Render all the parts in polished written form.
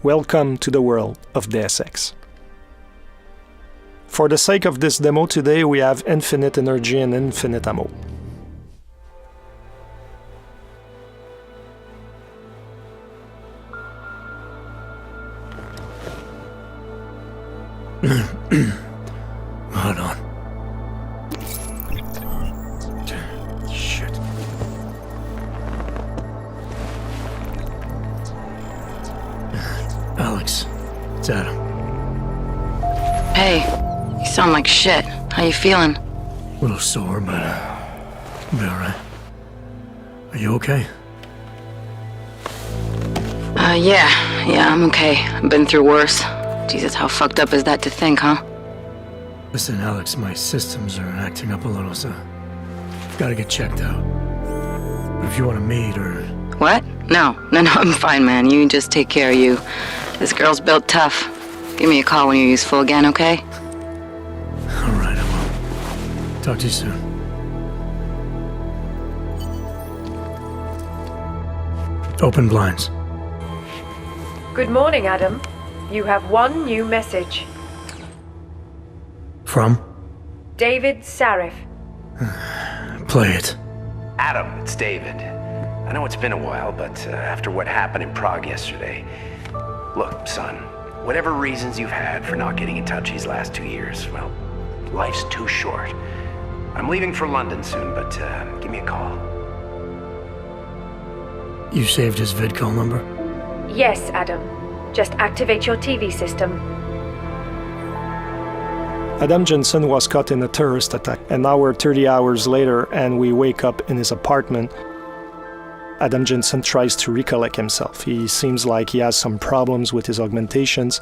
Welcome to the world of Deus Ex. For the sake of this demo today, we have infinite energy and infinite ammo. Hold on. Shit. Alex, it's Adam. Hey, you sound like shit. How you feeling? A little sore, but I'll be alright. Are you okay? Yeah, I'm okay. I've been through worse. Jesus, how fucked up is that to think, huh? Listen, Alex, my systems are acting up a little, so I've got to get checked out. But if you want to meet or... What? No, I'm fine, man. You just take care of you. This girl's built tough. Give me a call when you're useful again, okay? Alright, I will. Talk to you soon. Open blinds. Good morning, Adam. You have one new message. From? David Sarif. Play it. Adam, it's David. I know it's been a while, but after what happened in Prague yesterday... Look, son, whatever reasons you've had for not getting in touch these last 2 years, well, life's too short. I'm leaving for London soon, but give me a call. You saved his vidcall number? Yes, Adam. Just activate your TV system. Adam Jensen was caught in a terrorist attack, and now we're 30 hours later and we wake up in his apartment. Adam Jensen tries to recollect himself. He seems like he has some problems with his augmentations,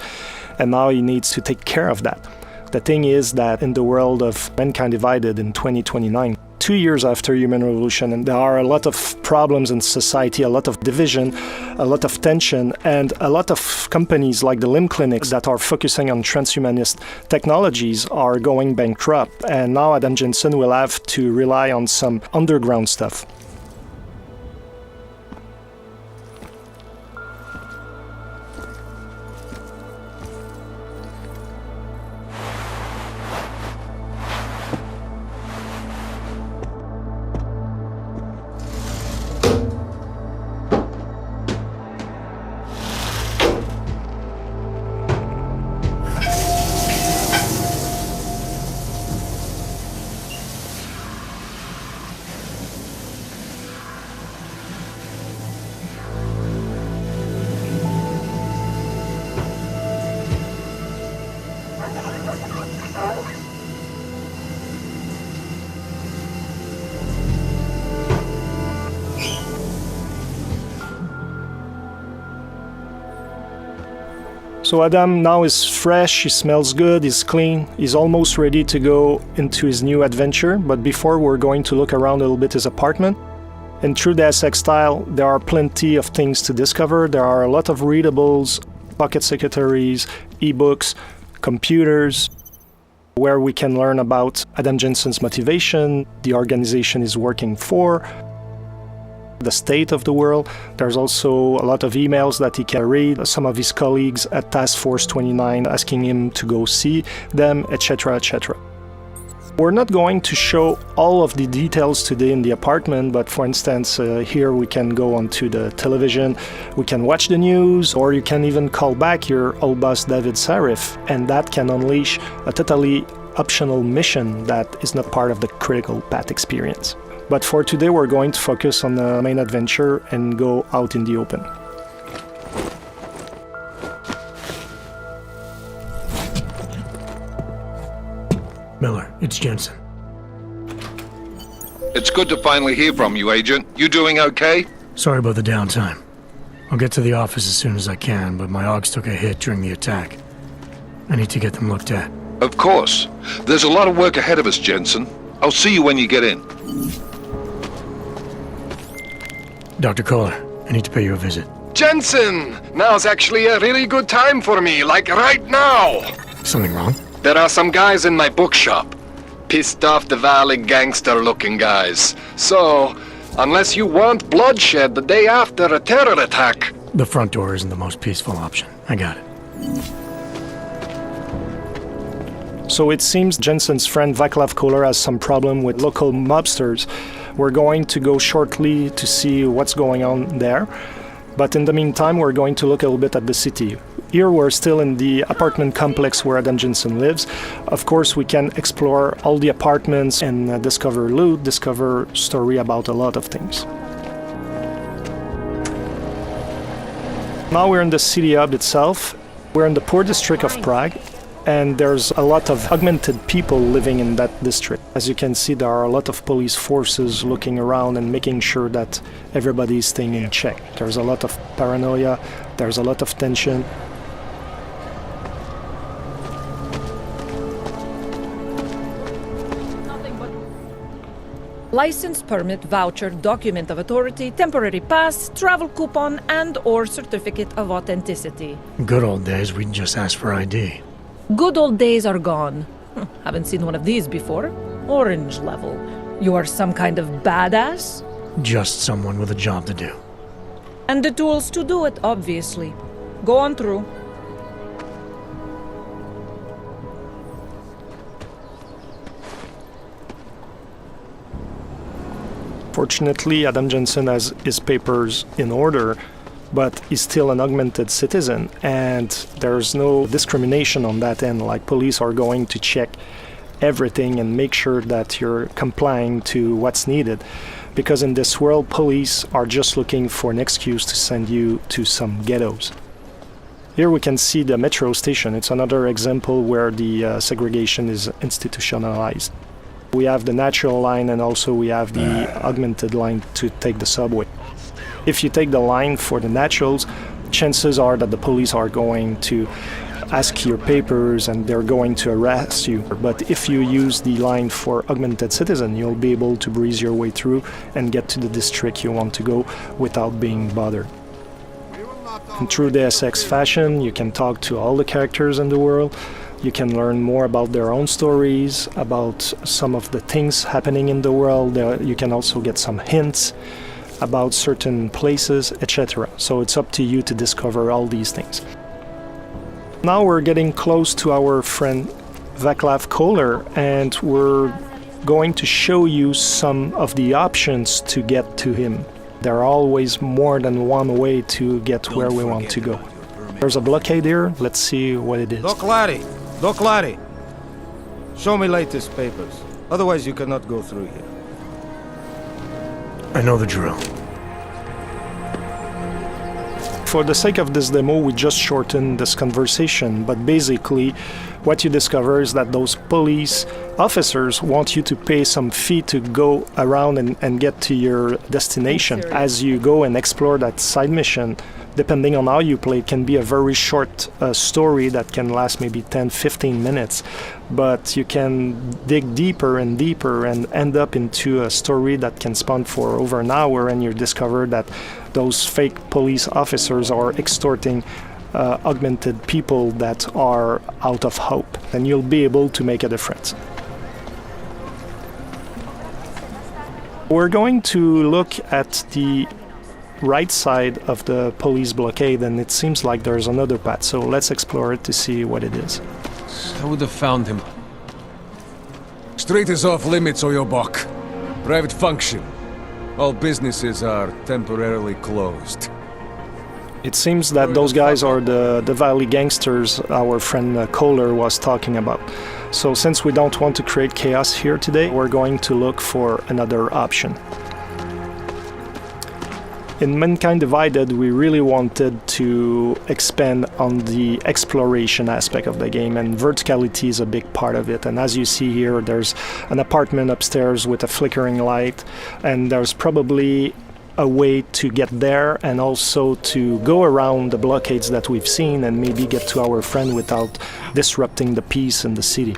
and now he needs to take care of that. The thing is that in the world of mankind divided in 2029, 2 years after human revolution, and there are a lot of problems in society, a lot of division, a lot of tension, and a lot of companies like the limb clinics that are focusing on transhumanist technologies are going bankrupt, and now Adam Jensen will have to rely on some underground stuff. So Adam now is fresh, he smells good, he's clean, he's almost ready to go into his new adventure, but before we're going to look around a little bit his apartment. In true Deus Ex style, there are plenty of things to discover. There are a lot of readables, pocket secretaries, ebooks, computers, where we can learn about Adam Jensen's motivation, the organization he's working for, the state of the world. There's also a lot of emails that he can read, some of his colleagues at Task Force 29 asking him to go see them, etc., etc. We're not going to show all of the details today in the apartment, but for instance, here we can go onto the television, we can watch the news, or you can even call back your old boss David Sarif, and that can unleash a totally optional mission that is not part of the critical path experience. But for today, we're going to focus on the main adventure and go out in the open. Miller, it's Jensen. It's good to finally hear from you, Agent. You doing okay? Sorry about the downtime. I'll get to the office as soon as I can, but my augs took a hit during the attack. I need to get them looked at. Of course. There's a lot of work ahead of us, Jensen. I'll see you when you get in. Dr. Koller, I need to pay you a visit. Jensen! Now's actually a really good time for me, like right now! Something wrong? There are some guys in my bookshop. Pissed off the Valley gangster-looking guys. So, unless you want bloodshed the day after a terror attack, The front door isn't the most peaceful option. I got it. So it seems Jensen's friend Vaclav Koller has some problem with local mobsters. We're going to go shortly to see what's going on there. But in the meantime, we're going to look a little bit at the city. Here we're still in the apartment complex where Adam Jensen lives. Of course, we can explore all the apartments and discover loot, discover story about a lot of things. Now we're in the city hub itself. We're in the poor district of Prague, and there's a lot of augmented people living in that district. As you can see, there are a lot of police forces looking around and making sure that everybody is staying in check. There's a lot of paranoia, there's a lot of tension. License, permit, voucher, document of authority, temporary pass, travel coupon, and/or certificate of authenticity. Good old days, we'd just ask for ID. Good old days are gone. Haven't seen one of these before. Orange level. You are some kind of badass? Just someone with a job to do. And the tools to do it, obviously. Go on through. Fortunately, Adam Jensen has his papers in order, but he's still an augmented citizen, and there's no discrimination on that end. Like, police are going to check everything and make sure that you're complying to what's needed. Because in this world, police are just looking for an excuse to send you to some ghettos. Here we can see the metro station. It's another example where the segregation is institutionalized. We have the natural line, and also we have the augmented line to take the subway. If you take the line for the naturals, chances are that the police are going to ask your papers and they're going to arrest you. But if you use the line for augmented citizen, you'll be able to breeze your way through and get to the district you want to go without being bothered. In true Deus Ex fashion, you can talk to all the characters in the world. You can learn more about their own stories, about some of the things happening in the world. You can also get some hints about certain places, etc. So it's up to you to discover all these things. Now we're getting close to our friend Vaclav Koller, and we're going to show you some of the options to get to him. There are always more than one way to get where we want to go. There's a blockade here. Let's see what it is. Doc Laddie! Show me latest papers. Otherwise you cannot go through here. I know the drill. For the sake of this demo, we just shortened this conversation, but basically what you discover is that those police officers want you to pay some fee to go around and get to your destination. As you go and explore that side mission, depending on how you play, it can be a very short story that can last maybe 10-15 minutes, but you can dig deeper and deeper and end up into a story that can span for over an hour, and you discover that those fake police officers are extorting augmented people that are out of hope, and you'll be able to make a difference. We're going to look at the right side of the police blockade, and it seems like there's another path, so let's explore it to see what it is. I would have found him. Street is off limits, Oyobok. Private function. All businesses are temporarily closed. It seems that those guys are the Valley gangsters our friend Koller was talking about. So since we don't want to create chaos here today, we're going to look for another option. In Mankind Divided, we really wanted to expand on the exploration aspect of the game, and verticality is a big part of it. And as you see here, there's an apartment upstairs with a flickering light, and there's probably a way to get there and also to go around the blockades that we've seen and maybe get to our friend without disrupting the peace in the city.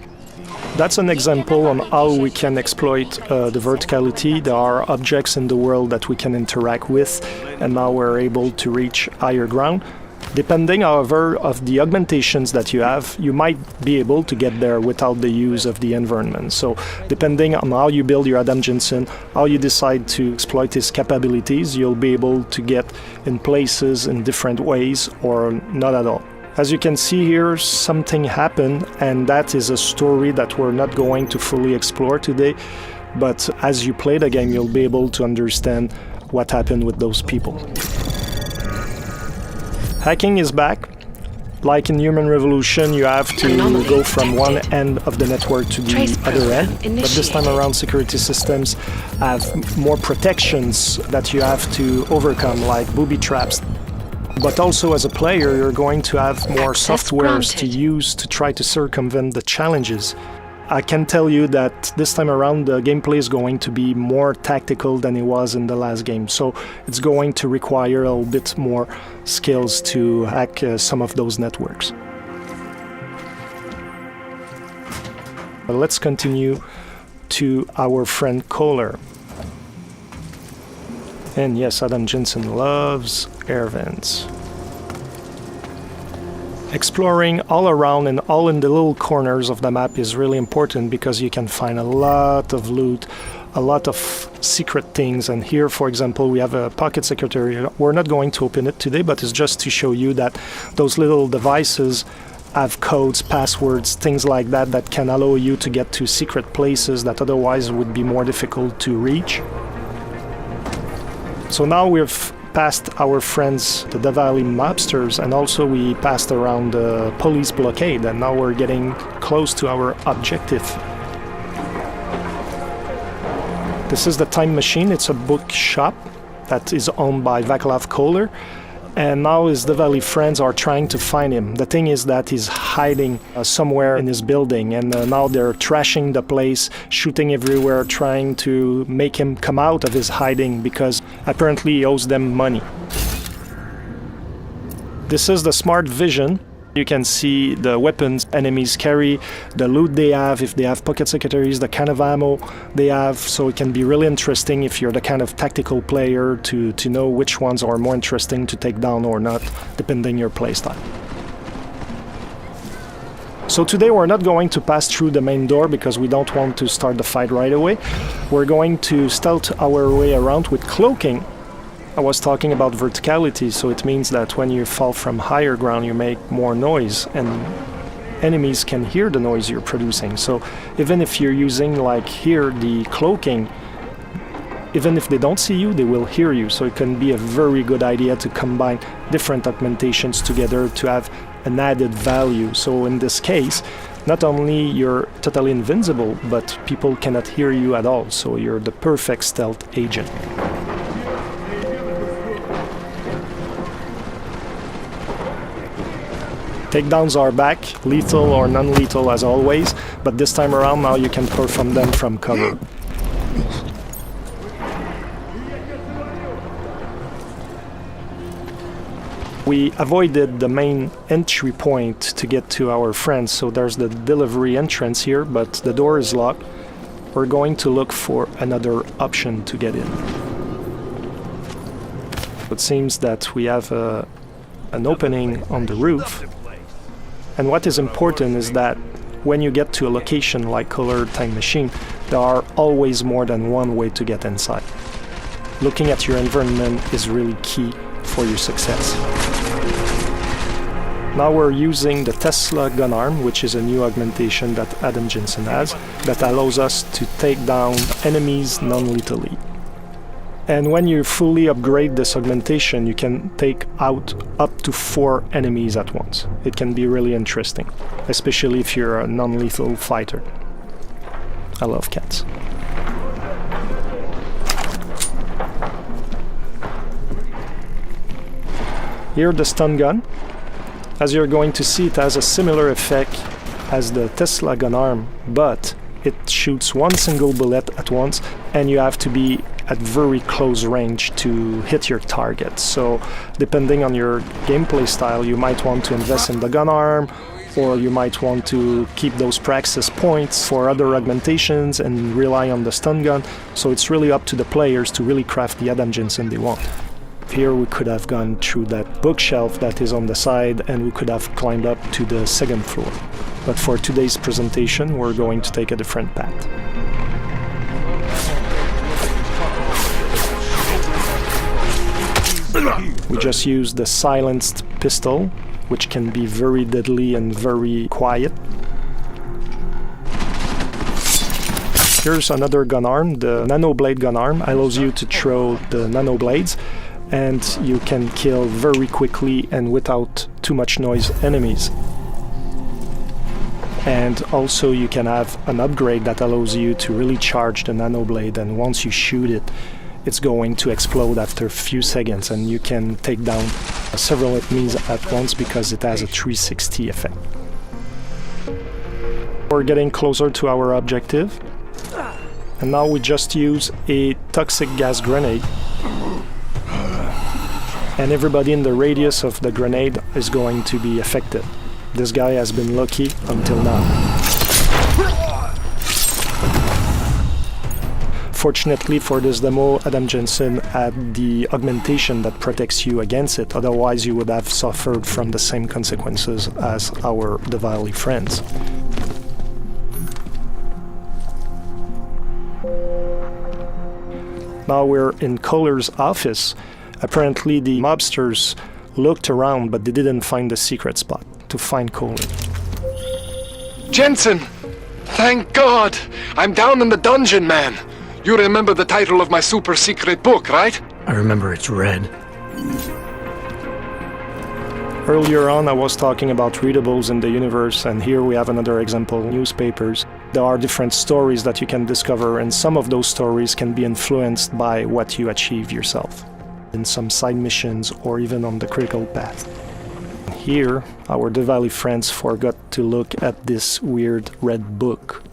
That's an example on how we can exploit the verticality. There are objects in the world that we can interact with, and now we're able to reach higher ground. Depending, however, of the augmentations that you have, you might be able to get there without the use of the environment. So depending on how you build your Adam Jensen, how you decide to exploit his capabilities, you'll be able to get in places in different ways or not at all. As you can see here, something happened, and that is a story that we're not going to fully explore today. But as you play the game, you'll be able to understand what happened with those people. Hacking is back. Like in Human Revolution, you have to go from one end of the network to the other end. But this time around, security systems have more protections that you have to overcome, like booby traps. But also as a player, you're going to have more softwares to use to try to circumvent the challenges. I can tell you that this time around the gameplay is going to be more tactical than it was in the last game, so it's going to require a little bit more skills to hack some of those networks. But let's continue to our friend Koller. And yes, Adam Jensen loves air vents. Exploring all around and all in the little corners of the map is really important because you can find a lot of loot, a lot of secret things. And here, for example, we have a pocket secretary. We're not going to open it today, but it's just to show you that those little devices have codes, passwords, things like that that can allow you to get to secret places that otherwise would be more difficult to reach. So now we've passed our friends, the Valley mobsters, and also we passed around the police blockade, and now we're getting close to our objective. This is the Time Machine. It's a bookshop that is owned by Vaclav Koller, and now his Valley friends are trying to find him. The thing is that he's hiding somewhere in his building, and now they're trashing the place, shooting everywhere, trying to make him come out of his hiding because apparently he owes them money. This is the smart vision. You can see the weapons enemies carry, the loot they have, if they have pocket secretaries, the kind of ammo they have, so it can be really interesting if you're the kind of tactical player to know which ones are more interesting to take down or not, depending your playstyle. So today we're not going to pass through the main door because we don't want to start the fight right away. We're going to stealth our way around with cloaking. I was talking about verticality, so it means that when you fall from higher ground you make more noise and enemies can hear the noise you're producing. So even if you're using, like here, the cloaking, even if they don't see you, they will hear you. So it can be a very good idea to combine different augmentations together to have an added value. So in this case, not only you're totally invincible, but people cannot hear you at all. So you're the perfect stealth agent. Takedowns are back, lethal or non-lethal as always, but this time around now you can perform them from cover. We avoided the main entry point to get to our friends, so there's the delivery entrance here, but the door is locked. We're going to look for another option to get in. It seems that we have an opening on the roof. And what is important is that when you get to a location like Koller Time Machine, there are always more than one way to get inside. Looking at your environment is really key for your success. Now we're using the Tesla gun arm, which is a new augmentation that Adam Jensen has, that allows us to take down enemies non-lethally. And when you fully upgrade this augmentation, you can take out up to 4 enemies at once. It can be really interesting, especially if you're a non-lethal fighter. I love cats. Here the stun gun. As you're going to see, it has a similar effect as the Tesla gun arm, but it shoots one single bullet at once, and you have to be at very close range to hit your target. So depending on your gameplay style, you might want to invest in the gun arm, or you might want to keep those praxis points for other augmentations and rely on the stun gun. So it's really up to the players to really craft the Adam Jensen they want. Here we could have gone through that bookshelf that is on the side and we could have climbed up to the second floor. But for today's presentation, we're going to take a different path. We just use the silenced pistol, which can be very deadly and very quiet. Here's another gun arm. The nano blade gun arm allows you to throw the nano blades, and you can kill very quickly and without too much noise enemies. And also you can have an upgrade that allows you to really charge the nano blade, and once you shoot it, it's going to explode after a few seconds, and you can take down several enemies at once because it has a 360 effect. We're getting closer to our objective, and now we just use a toxic gas grenade, and everybody in the radius of the grenade is going to be affected. This guy has been lucky until now. Fortunately for this demo, Adam Jensen had the augmentation that protects you against it, otherwise you would have suffered from the same consequences as our Diwali friends. Now we're in Koller's office. Apparently the mobsters looked around, but they didn't find the secret spot to find Koller. Jensen! Thank God! I'm down in the dungeon, man! You remember the title of my super secret book, right? I remember it's red. Earlier on I was talking about readables in the universe, and here we have another example, newspapers. There are different stories that you can discover, and some of those stories can be influenced by what you achieve yourself in some side missions or even on the critical path. Here, our Diwali friends forgot to look at this weird red book.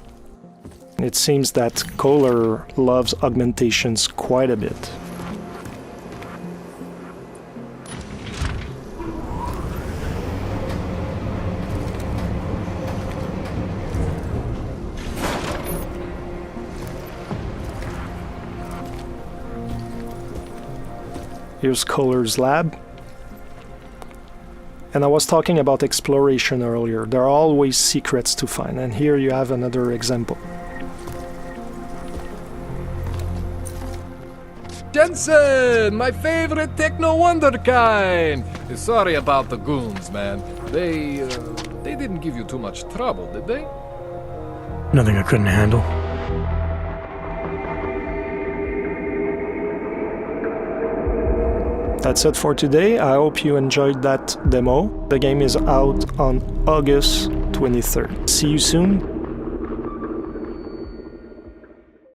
It seems that Koller loves augmentations quite a bit. Here's Koller's lab. And I was talking about exploration earlier. There are always secrets to find, and here you have another example. Jensen, my favorite techno wonderkind. Sorry about the goons, man. They didn't give you too much trouble, did they? Nothing I couldn't handle. That's it for today. I hope you enjoyed that demo. The game is out on August 23rd. See you soon.